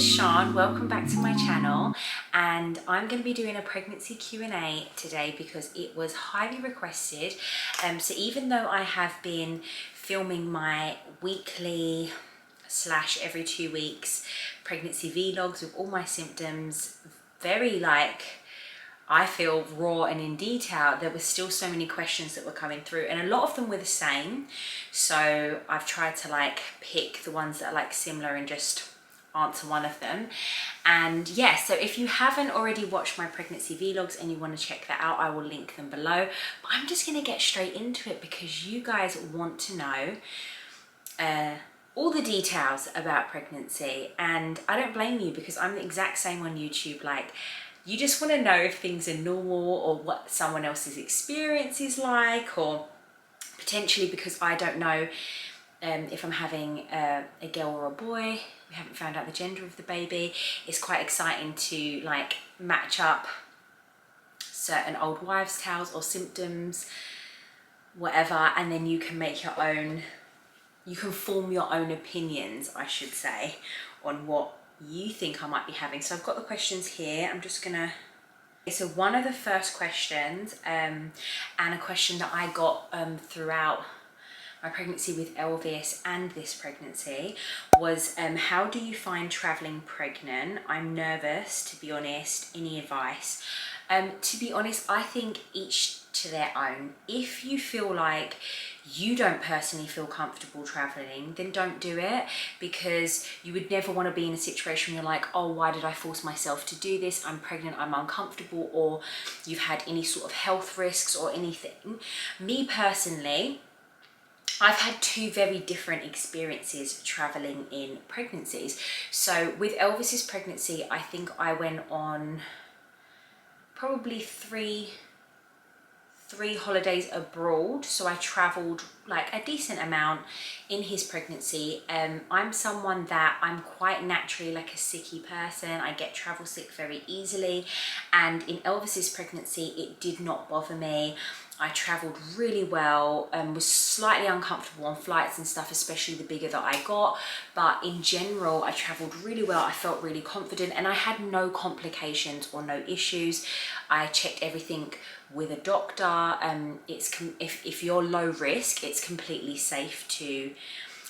it's Sean. Welcome back to my channel, and I'm going to be doing a pregnancy Q&A today because it was highly requested. So even though I have been filming my weekly / every 2 weeks pregnancy vlogs with all my symptoms, very I feel raw and in detail, there were still so many questions that were coming through, and a lot of them were the same. So I've tried to pick the ones that are similar and just answer one of them. And yeah, so if you haven't already watched my pregnancy vlogs and you want to check that out, I will link them below. But I'm just going to get straight into it because you guys want to know all the details about pregnancy, and I don't blame you because I'm the exact same on YouTube. You just want to know if things are normal or what someone else's experience is like, or potentially because I don't know if I'm having a girl or a boy. We haven't found out the gender of the baby. It's quite exciting to match up certain old wives' tales or symptoms, whatever, and then you can make your own, you can form your own opinions, I should say, on what you think I might be having. So I've got the questions here. I'm just gonna, so one of the first questions, and a question that I got throughout my pregnancy with Elvis and this pregnancy was, how do you find traveling pregnant? I'm nervous, to be honest. Any advice? To be honest, I think each to their own. If you feel like you don't personally feel comfortable traveling, then don't do it, because you would never want to be in a situation where you're like, oh, why did I force myself to do this? I'm pregnant, I'm uncomfortable, or you've had any sort of health risks or anything. Me personally, I've had two very different experiences traveling in pregnancies. So with Elvis's pregnancy, I think I went on probably three holidays abroad. So I traveled a decent amount in his pregnancy. I'm someone that I'm quite naturally a sicky person. I get travel sick very easily, and in Elvis's pregnancy it did not bother me. I travelled really well and was slightly uncomfortable on flights and stuff, especially the bigger that I got. But in general, I travelled really well. I felt really confident and I had no complications or no issues. I checked everything with a doctor. If you're low risk, it's completely safe to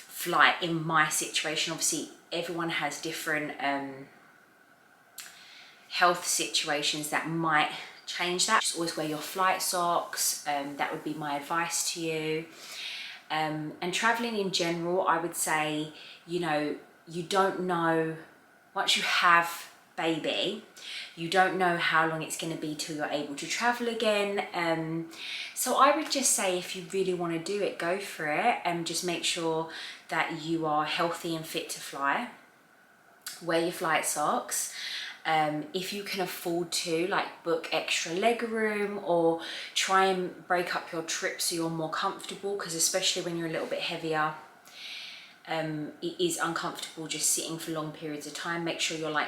fly in my situation. Obviously, everyone has different health situations that might change that. Just always wear your flight socks. That would be my advice to you. And traveling in general, I would say, you don't know, once you have baby, you don't know how long it's going to be till you're able to travel again. So I would just say, if you really want to do it, go for it, and just make sure that you are healthy and fit to fly. Wear your flight socks. If you can afford to, book extra leg room, or try and break up your trip so you're more comfortable, because especially when you're a little bit heavier, it is uncomfortable just sitting for long periods of time. Make sure you're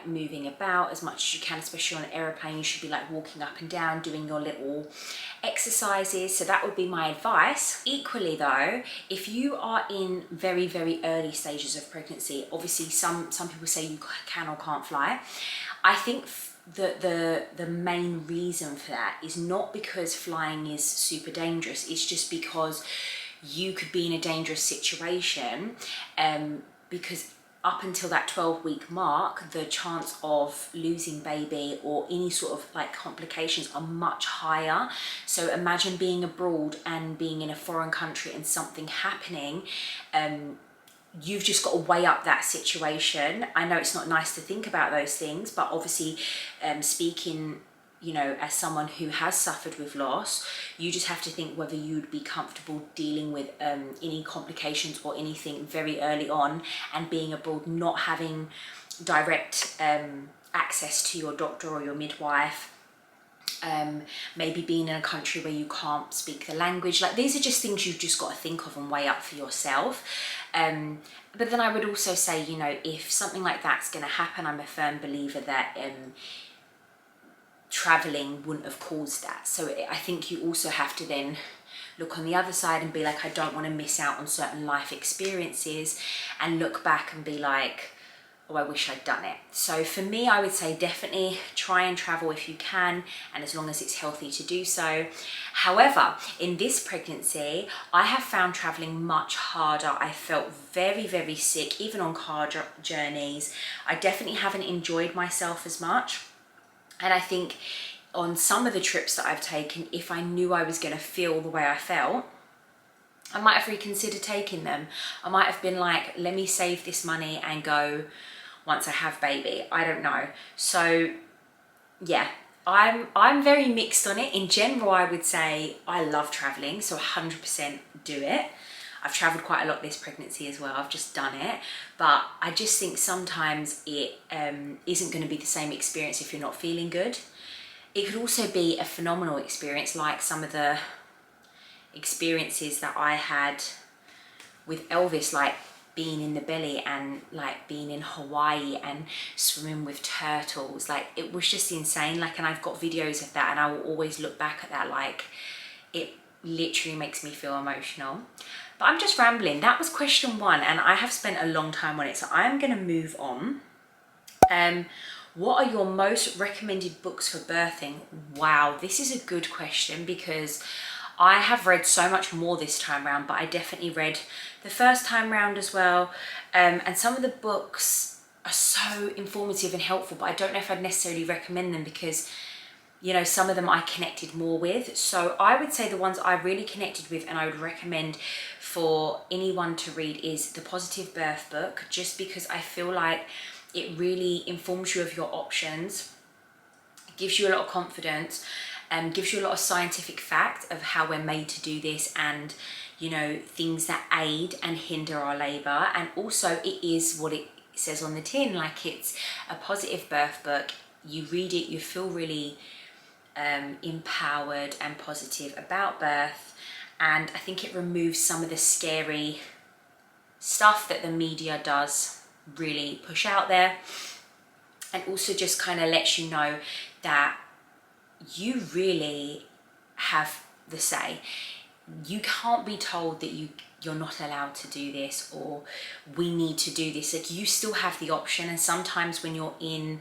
moving about as much as you can, especially on an aeroplane. You should be walking up and down, doing your little exercises. So that would be my advice. Equally though, if you are in very, very early stages of pregnancy, obviously some people say you can or can't fly. I think the main reason for that is not because flying is super dangerous. It's just because you could be in a dangerous situation, because up until that 12-week mark, the chance of losing baby or any sort of complications are much higher. So imagine being abroad and being in a foreign country and something happening. You've just got to weigh up that situation. I know it's not nice to think about those things, but obviously speaking, as someone who has suffered with loss, you just have to think whether you'd be comfortable dealing with any complications or anything very early on, and being abroad, not having direct access to your doctor or your midwife. Maybe being in a country where you can't speak the language. These are just things you've just got to think of and weigh up for yourself. But then I would also say, if something like that's going to happen, I'm a firm believer that traveling wouldn't have caused that. So I think you also have to then look on the other side and be I don't want to miss out on certain life experiences, and look back and be oh, I wish I'd done it. So for me, I would say definitely try and travel if you can, and as long as it's healthy to do so. However, in this pregnancy, I have found traveling much harder. I felt very, very sick, even on car journeys. I definitely haven't enjoyed myself as much. And I think on some of the trips that I've taken, if I knew I was going to feel the way I felt, I might have reconsidered taking them. I might have been like, let me save this money and go once I have baby. I don't know. So yeah, I'm very mixed on it. In general, I would say I love traveling, so 100% do it. I've traveled quite a lot this pregnancy as well. I've just done it, but I just think sometimes it isn't going to be the same experience if you're not feeling good. It could also be a phenomenal experience, like some of the experiences that I had with Elvis, like being in the belly and like being in Hawaii and swimming with turtles. Like it was just insane. Like, and I've got videos of that and I will always look back at that. Like it literally makes me feel emotional. But I'm just rambling. That was question 1 and I have spent a long time on it, so I'm going to move on. What are your most recommended books for birthing? Wow, this is a good question because I have read so much more this time round, but I definitely read the first time round as well. And some of the books are so informative and helpful, but I don't know if I'd necessarily recommend them because, you know, some of them I connected more with. So I would say the ones I really connected with and I would recommend for anyone to read is The Positive Birth Book, just because I feel like it really informs you of your options, it gives you a lot of confidence, and gives you a lot of scientific fact of how we're made to do this, and you know, things that aid and hinder our labor. And also it is what it says on the tin, like it's a positive birth book. You read it, you feel really empowered and positive about birth, and I think it removes some of the scary stuff that the media does really push out there, and also just kind of lets you know that you really have the say. You can't be told that you're not allowed to do this or we need to do this. Like, you still have the option, and sometimes when you're in,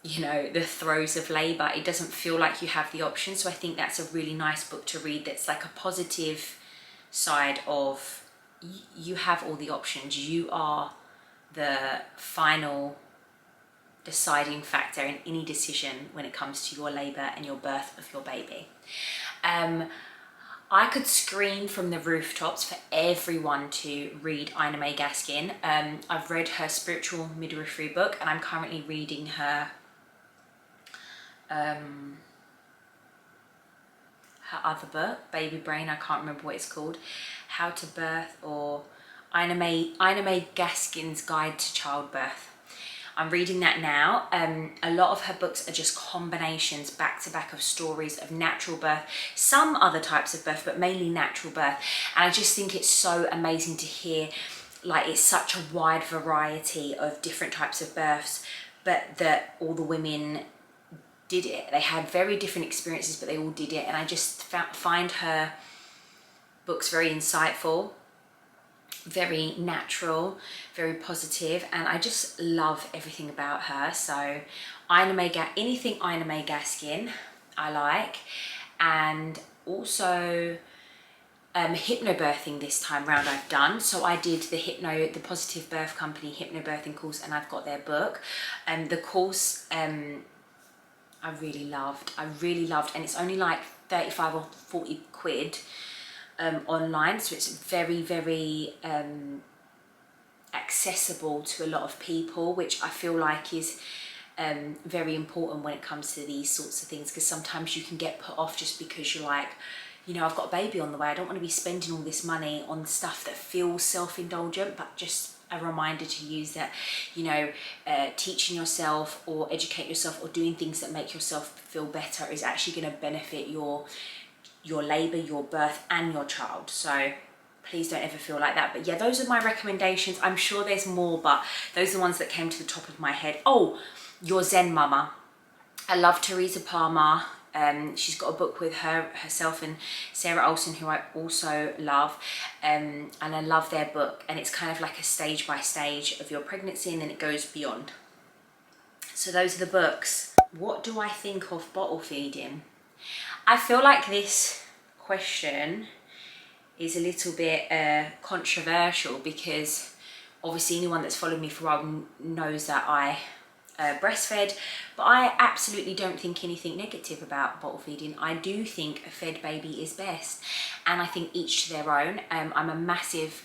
you know, the throes of labor, it doesn't feel like you have the option. So I think that's a really nice book to read, that's like a positive side of you have all the options. You are the final deciding factor in any decision when it comes to your labor and your birth of your baby. I could scream from the rooftops for everyone to read Ina May Gaskin. I've read her spiritual midwifery book, and I'm currently reading her other book, Baby Brain. I can't remember what it's called, How to Birth, or Ina May Gaskin's Guide to Childbirth. I'm reading that now. A lot of her books are just combinations back to back of stories of natural birth, some other types of birth, but mainly natural birth. And I just think it's so amazing to hear, like, it's such a wide variety of different types of births, but that all the women did it. They had very different experiences, but they all did it. And I just find her books very insightful, very natural, very positive, and I just love everything about her. So anything Ina May Gaskin I like. And also hypnobirthing this time round I've done. So I did the Positive Birth Company hypnobirthing course, and I've got their book. The course I really loved, and it's only like 35 or 40 quid online, so it's very, very accessible to a lot of people, which I feel like is very important when it comes to these sorts of things, because sometimes you can get put off just because you're like, you know, I've got a baby on the way, I don't want to be spending all this money on stuff that feels self-indulgent, but just a reminder to use that, you know, teaching yourself or educate yourself or doing things that make yourself feel better is actually going to benefit your labor, your birth, and your child. So please don't ever feel like that. But yeah, those are my recommendations. I'm sure there's more, but those are the ones that came to the top of my head. Oh, Your Zen Mama. I love Teresa Palmer. She's got a book with herself and Sarah Olsen, who I also love, and I love their book, and it's kind of like a stage by stage of your pregnancy, and then it goes beyond. So those are the books. What do I think of bottle feeding? I feel like this question is a little bit controversial, because obviously anyone that's followed me for a while knows that I breastfed, but I absolutely don't think anything negative about bottle feeding. I do think a fed baby is best, and I think each to their own. I'm a massive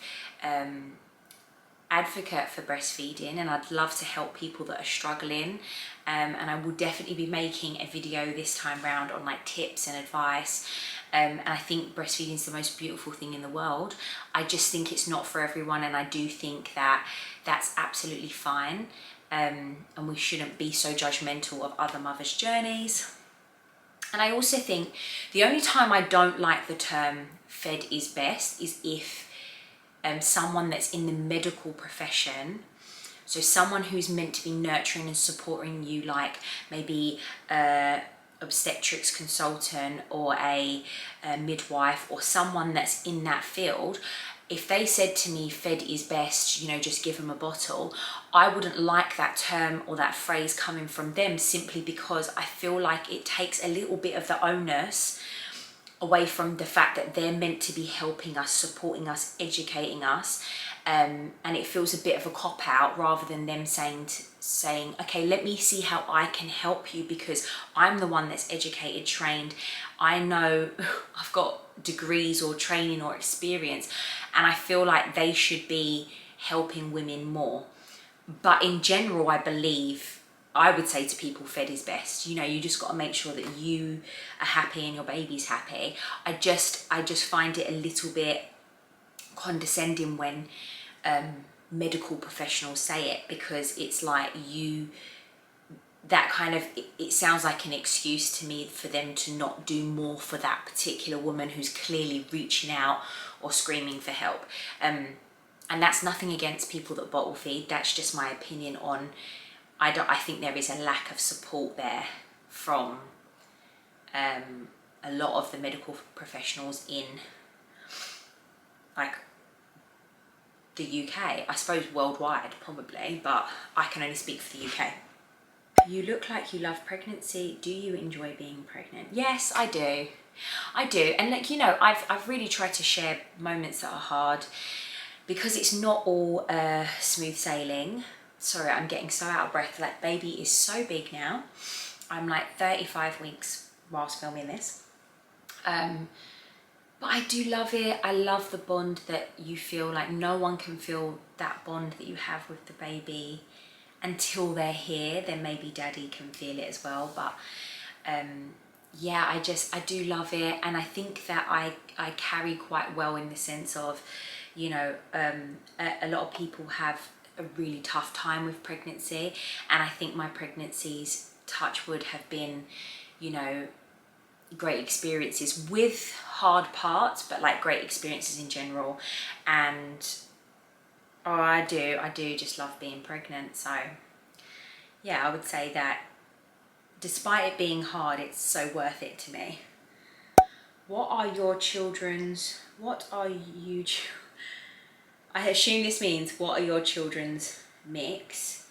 advocate for breastfeeding, and I'd love to help people that are struggling, and I will definitely be making a video this time round on like tips and advice, and I think breastfeeding is the most beautiful thing in the world. I just think it's not for everyone, and I do think that that's absolutely fine, and we shouldn't be so judgmental of other mothers' journeys. And I also think the only time I don't like the term fed is best is if someone that's in the medical profession, so someone who's meant to be nurturing and supporting you, like maybe obstetrics consultant or a midwife or someone that's in that field, if they said to me fed is best, you know, just give them a bottle, I wouldn't like that term or that phrase coming from them, simply because I feel like it takes a little bit of the onus away from the fact that they're meant to be helping us, supporting us, educating us, and it feels a bit of a cop-out, rather than them saying, okay, let me see how I can help you, because I'm the one that's educated, trained, I know, I've got degrees or training or experience, and I feel like they should be helping women more. But in general, I would say to people, fed is best. You know, you just got to make sure that you are happy and your baby's happy. I just find it a little bit condescending when medical professionals say it, because it's like that kind of, it sounds like an excuse to me for them to not do more for that particular woman who's clearly reaching out or screaming for help. And that's nothing against people that bottle feed. That's just my opinion on, I think there is a lack of support there from a lot of the medical professionals in like the UK. I suppose worldwide probably, but I can only speak for the UK. You look like you love pregnancy. Do you enjoy being pregnant? Yes, I do. I do. And like, you know, I've really tried to share moments that are hard, because it's not all smooth sailing. Sorry, I'm getting so out of breath. Like, baby is so big now. I'm like 35 weeks whilst filming this. But I do love it. I love the bond that you feel. Like, no one can feel that bond that you have with the baby until they're here. Then maybe daddy can feel it as well. But yeah, I do love it. And I think that I carry quite well, in the sense of, you know, a lot of people have a really tough time with pregnancy, and I think my pregnancies, touch wood, have been, you know, great experiences with hard parts, but like great experiences in general. And oh, I do just love being pregnant. So yeah, I would say that despite it being hard, it's so worth it to me. What are you I assume this means, what are your children's mix?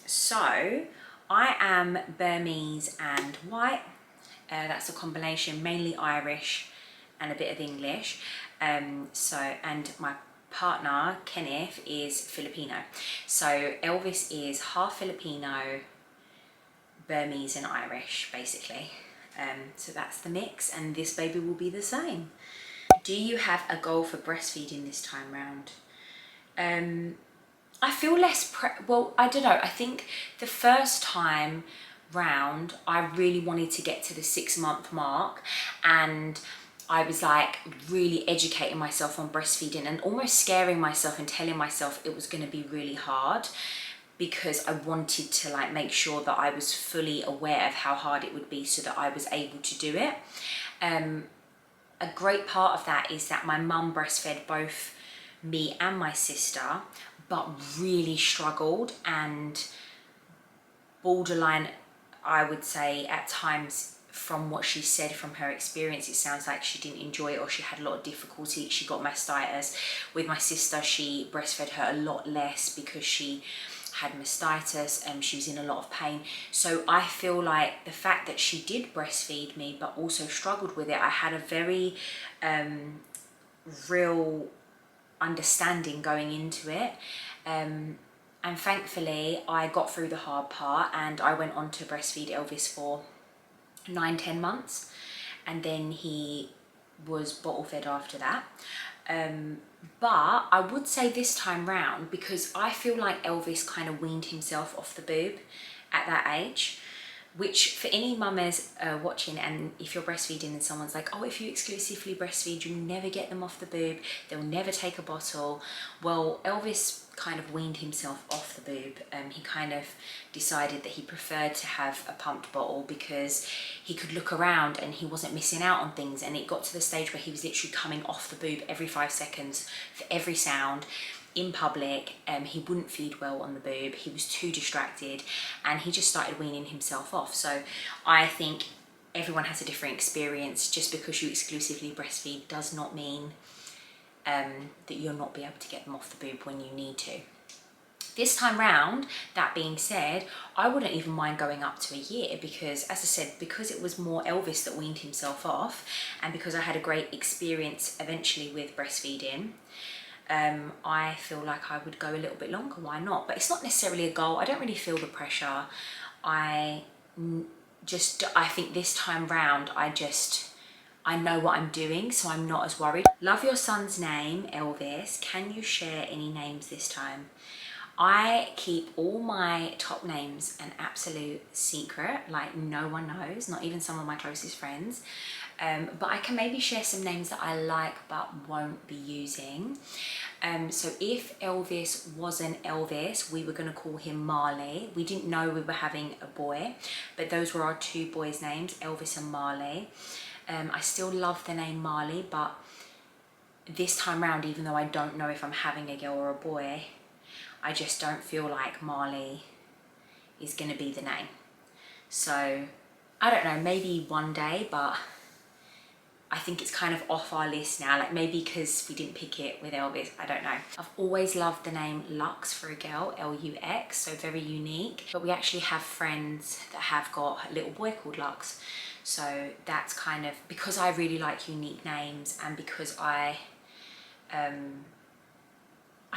So I am Burmese and white. That's a combination, mainly Irish and a bit of English. And my partner, Kenneth, is Filipino. So Elvis is half Filipino, Burmese and Irish, basically. So that's the mix, and this baby will be the same. Do you have a goal for breastfeeding this time round? I feel less, well, I don't know. I think the first time round, I really wanted to get to the 6-month mark, and I was like really educating myself on breastfeeding and almost scaring myself and telling myself it was going to be really hard, because I wanted to like make sure that I was fully aware of how hard it would be, so that I was able to do it. A great part of that is that my mum breastfed both me and my sister, but really struggled, and borderline, I would say at times from what she said, from her experience, it sounds like she didn't enjoy it, or she had a lot of difficulty. She got mastitis. With my sister, she breastfed her a lot less because she had mastitis and she was in a lot of pain. So I feel like the fact that she did breastfeed me but also struggled with it, I had a very real understanding going into it. And thankfully I got through the hard part, and I went on to breastfeed Elvis for 9-10 months, and then he was bottle fed after that. But I would say this time round, because I feel like Elvis kind of weaned himself off the boob at that age, which for any mamas watching, and if you're breastfeeding and someone's like, oh, if you exclusively breastfeed, you'll never get them off the boob, they'll never take a bottle. Well, Elvis kind of weaned himself off the boob. He kind of decided that he preferred to have a pumped bottle because he could look around and he wasn't missing out on things. And it got to the stage where he was literally coming off the boob every 5 seconds for every sound. In public, he wouldn't feed well on the boob, he was too distracted, and he just started weaning himself off. So I think everyone has a different experience. Just because you exclusively breastfeed does not mean that you'll not be able to get them off the boob when you need to. This time round, that being said, I wouldn't even mind going up to a year, because as I said, because it was more Elvis that weaned himself off, and because I had a great experience eventually with breastfeeding, I feel like I would go a little bit longer. Why not? But it's not necessarily a goal. I don't really feel the pressure. I think this time round, I know what I'm doing, so I'm not as worried. Love your son's name, Elvis. Can you share any names this time? I keep all my top names an absolute secret, like no one knows, not even some of my closest friends. But I can maybe share some names that I like but won't be using. So if Elvis wasn't Elvis, we were going to call him Marley. We didn't know we were having a boy, but those were our 2 boys' names, Elvis and Marley. I still love the name Marley, but this time round, even though I don't know if I'm having a girl or a boy, I just don't feel like Marley is going to be the name. So I don't know, maybe one day, but I think it's kind of off our list now, like maybe because we didn't pick it with Elvis, I don't know. I've always loved the name Lux for a girl, Lux, so very unique. But we actually have friends that have got a little boy called Lux. So that's kind of, because I really like unique names, and because I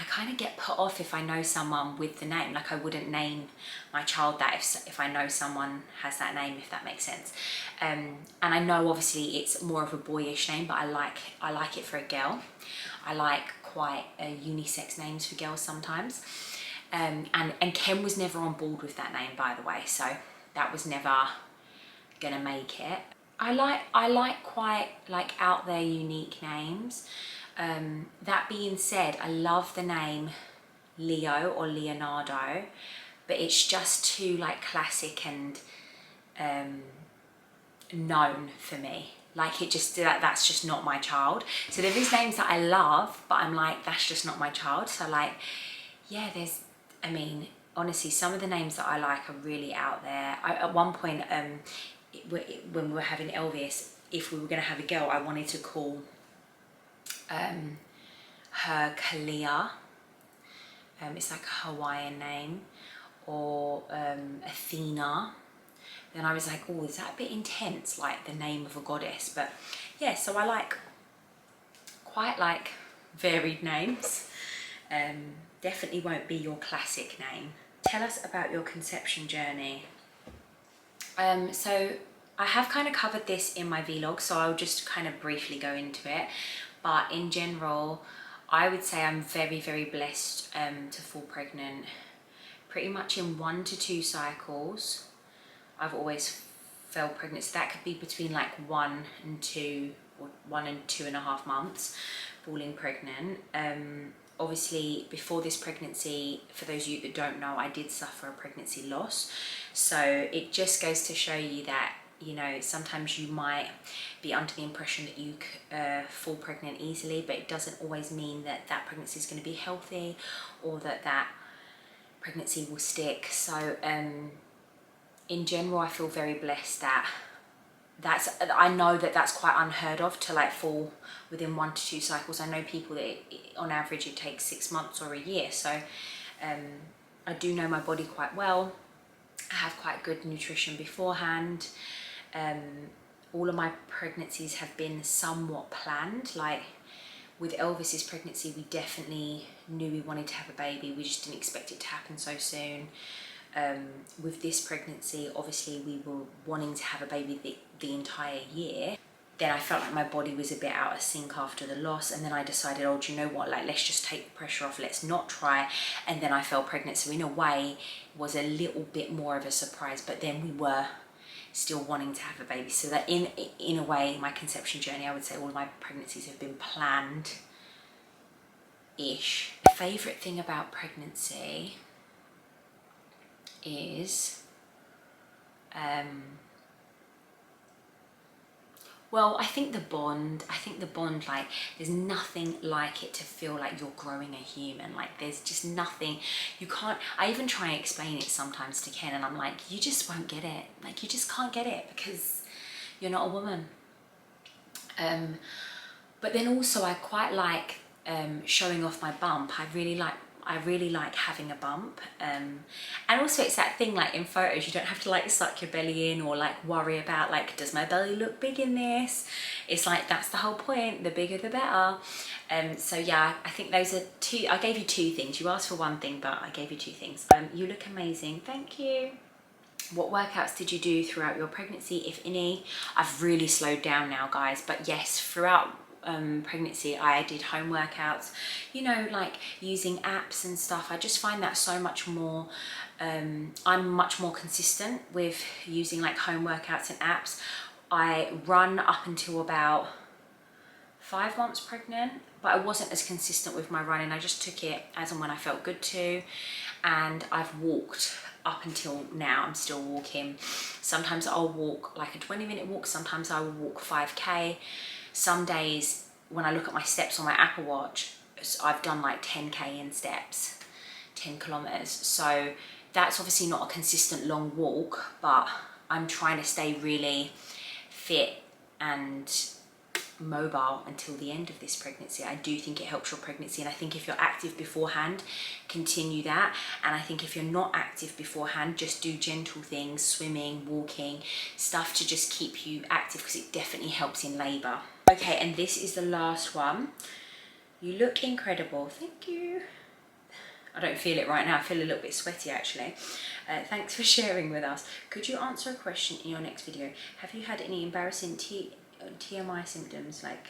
kind of get put off if I know someone with the name. Like I wouldn't name my child that if I know someone has that name, if that makes sense. And I know obviously it's more of a boyish name, but I like it for a girl. I like quite unisex names for girls sometimes. And Ken was never on board with that name, by the way, so that was never gonna make it. I like quite like out there unique names. That being said, I love the name Leo or Leonardo, but it's just too like classic and known for me. Like that's just not my child. So there is names that I love, but I'm like, that's just not my child. So like, yeah, honestly, some of the names that I like are really out there. At one point, when we were having Elvis, if we were going to have a girl, I wanted to call her Kalia. It's like a Hawaiian name. Or Athena. Then I was like, oh, is that a bit intense, like the name of a goddess? But yeah, so I like quite like varied names. Definitely won't be your classic name. Tell us about your conception journey. So I have kind of covered this in my vlog, so I'll just kind of briefly go into it. But in general, I would say I'm very, very blessed to fall pregnant pretty much in 1 to 2 cycles. I've always fell pregnant, so that could be between like 1 and 2 or 1 and 2.5 months falling pregnant. Obviously before this pregnancy, for those of you that don't know, I did suffer a pregnancy loss. So it just goes to show you that, you know, sometimes you might be under the impression that you fall pregnant easily, but it doesn't always mean that that pregnancy is going to be healthy or that that pregnancy will stick. So in general, I feel very blessed that I know that that's quite unheard of to like fall within 1 to 2 cycles. I know people that on average it takes 6 months or a year. So I do know my body quite well. I have quite good nutrition beforehand. All of my pregnancies have been somewhat planned. Like with Elvis's pregnancy, we definitely knew we wanted to have a baby. We just didn't expect it to happen so soon. With this pregnancy, obviously we were wanting to have a baby the entire year. Then I felt like my body was a bit out of sync after the loss, and then I decided, oh, do you know what, like let's just take the pressure off, let's not try. And then I fell pregnant, so in a way it was a little bit more of a surprise, but then we were still wanting to have a baby. So that in a way, my conception journey, I would say all of my pregnancies have been planned ish. My favorite thing about pregnancy is well, I think the bond, like there's nothing like it to feel like you're growing a human. Like there's just nothing, you can't, I even try and explain it sometimes to Ken and I'm like, you just won't get it. Like you just can't get it because you're not a woman. But then also I quite like showing off my bump. I really like having a bump, and also it's that thing like in photos you don't have to like suck your belly in or like worry about like, does my belly look big in this? It's like that's the whole point, the bigger the better. So yeah, I think those are two. I gave you 2 things. You asked for 1 thing, but I gave you 2 things. You look amazing, thank you. What workouts did you do throughout your pregnancy, if any? I've really slowed down now, guys, but yes, throughout pregnancy I did home workouts, you know, like using apps and stuff. I just find that so much more, I'm much more consistent with using like home workouts and apps. I run up until about 5 months pregnant, but I wasn't as consistent with my running. I just took it as and when I felt good to, and I've walked up until now. I'm still walking. Sometimes I'll walk like a 20-minute walk, sometimes I will walk 5k. Some days when I look at my steps on my Apple Watch, I've done like 10k in steps, 10 kilometers. So that's obviously not a consistent long walk, but I'm trying to stay really fit and mobile until the end of this pregnancy. I do think it helps your pregnancy, and I think if you're active beforehand, continue that. And I think if you're not active beforehand, just do gentle things, swimming, walking, stuff to just keep you active, because it definitely helps in labor. Okay, and this is the last one. You look incredible, thank you. I don't feel it right now, I feel a little bit sweaty actually. Thanks for sharing with us. Could you answer a question in your next video? Have you had any embarrassing TMI symptoms like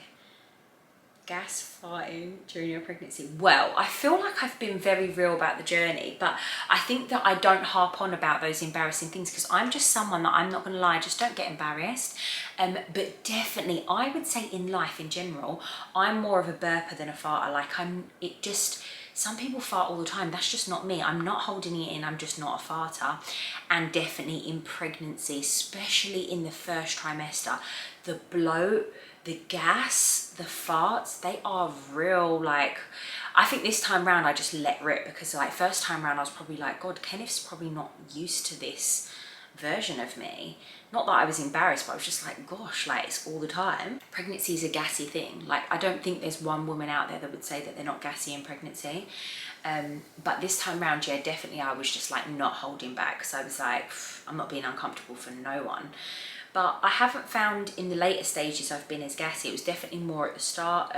gas farting during your pregnancy? Well, I feel like I've been very real about the journey, but I think that I don't harp on about those embarrassing things because I'm just someone that, I'm not gonna lie, just don't get embarrassed. But definitely I would say in life in general, I'm more of a burper than a farter. Like some people fart all the time. That's just not me. I'm not holding it in. I'm just not a farter. And definitely in pregnancy, especially in the first trimester, the bloat, the gas, the farts, they are real. Like, I think this time round I just let rip, because like first time round I was probably like, God, Kenneth's probably not used to this version of me. Not that I was embarrassed, but I was just like, gosh, like it's all the time. Pregnancy is a gassy thing. Like, I don't think there's one woman out there that would say that they're not gassy in pregnancy. But this time round, yeah, definitely I was just like not holding back, because I was like, I'm not being uncomfortable for no one. But I haven't found in the later stages I've been as gassy. It was definitely more at the start.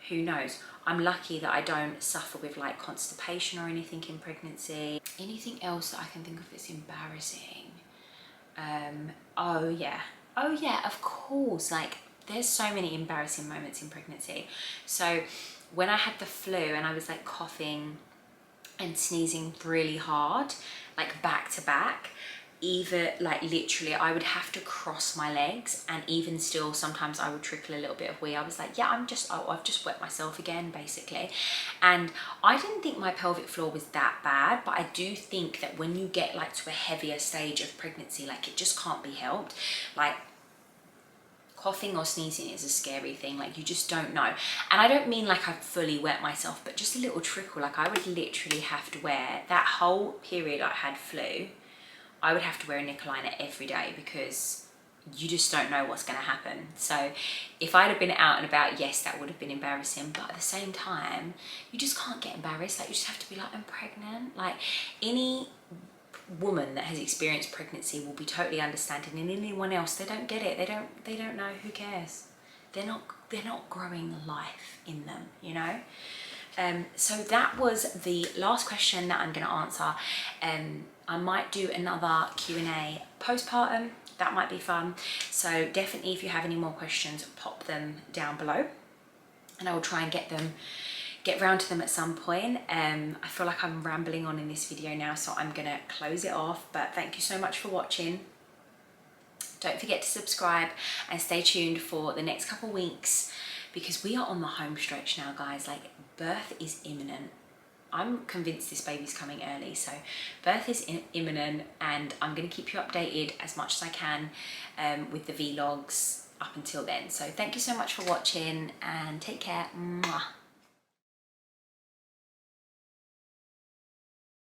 Who knows? I'm lucky that I don't suffer with like constipation or anything in pregnancy. Anything else that I can think of that's embarrassing? Oh yeah, of course. Like, there's so many embarrassing moments in pregnancy. So when I had the flu and I was like coughing and sneezing really hard, like back to back, either like literally I would have to cross my legs, and even still sometimes I would trickle a little bit of wee. I was like, yeah, I've just wet myself again basically. And I didn't think my pelvic floor was that bad, but I do think that when you get like to a heavier stage of pregnancy, like it just can't be helped. Like, coughing or sneezing is a scary thing. Like, you just don't know. And I don't mean like I fully wet myself, but just a little trickle. Like, I would literally have to wear, that whole period I had flu, I would have to wear a nickel liner every day, because you just don't know what's going to happen. So if I'd have been out and about, yes, that would have been embarrassing, but at the same time, you just can't get embarrassed. Like, you just have to be like, I'm pregnant. Like, any woman that has experienced pregnancy will be totally understanding, and anyone else, they don't get it. They don't know. Who cares? They're not growing life in them, you know. So that was the last question that I'm going to answer. I might do another Q&A postpartum. That might be fun. So definitely, if you have any more questions, pop them down below, and I will try and get round to them at some point. I feel like I'm rambling on in this video now, so I'm gonna close it off. But thank you so much for watching. Don't forget to subscribe and stay tuned for the next couple weeks, because we are on the home stretch now, guys. Like, birth is imminent. I'm convinced this baby's coming early, so birth is imminent, and I'm going to keep you updated as much as I can with the vlogs up until then. So thank you so much for watching, and take care. Mwah.